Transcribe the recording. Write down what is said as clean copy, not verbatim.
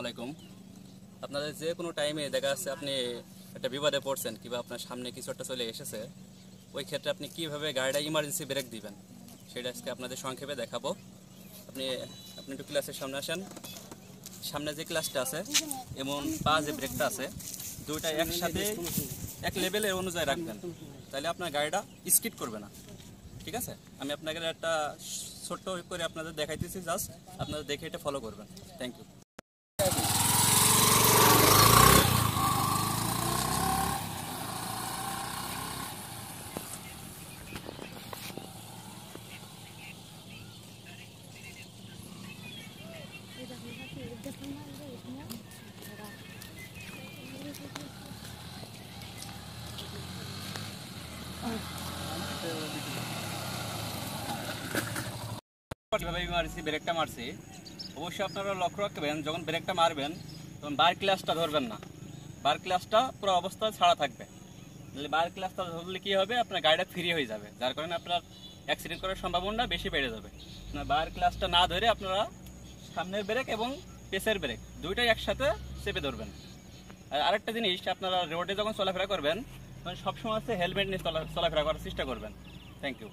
আলাইকুম। আপনাদের যে কোনো টাইমে দেখা যাচ্ছে আপনি একটা বিপদে পড়ছেন কিংবা আপনার সামনে কিছু একটা চলে এসেছে, ওই ক্ষেত্রে আপনি কীভাবে গাড়িটা ইমার্জেন্সি ব্রেক দিবেন সেটা আজকে আপনাদের সংক্ষেপে দেখাবো। আপনি আপনি একটু ক্লাসের সামনে আসেন। সামনে যে ক্লাসটা আছে এমন পা যে ব্রেকটা আছে দুইটা একসাথে এক লেভেলের অনুযায়ী রাখবেন, তাহলে আপনার গাড়িটা স্কিড করবে না। ঠিক আছে, আমি আপনাকে একটা ছোট্ট করে আপনাদের দেখাইতেছি, জাস্ট আপনারা দেখে এটা ফলো করবেন। Thank you. কীভাবে ইমার্জেন্সি ব্রেকটা মারছি অবশ্যই আপনারা লক্ষ্য রাখবেন, যখন ব্রেকটা মারবেন তখন বার ক্লাসটা ধরবেন না, বার ক্লাসটা পুরো অবস্থায় ছাড়া থাকবে। তাহলে বার ক্লাসটা ধরলে কী হবে, আপনার গাড়িটা ফ্রি হয়ে যাবে, যার কারণে আপনার অ্যাক্সিডেন্ট করার সম্ভাবনা বেশি বেড়ে যাবে। বার ক্লাসটা না ধরে আপনারা সামনের ব্রেক এবং পেসের ব্রেক দুইটাই একসাথে চেপে ধরবেন। আর আরেকটা জিনিস, আপনারা রোডে যখন চলাফেরা করবেন তখন সবসময় হেলমেট নিয়ে চলাফেরা করার চেষ্টা করবেন। Thank you.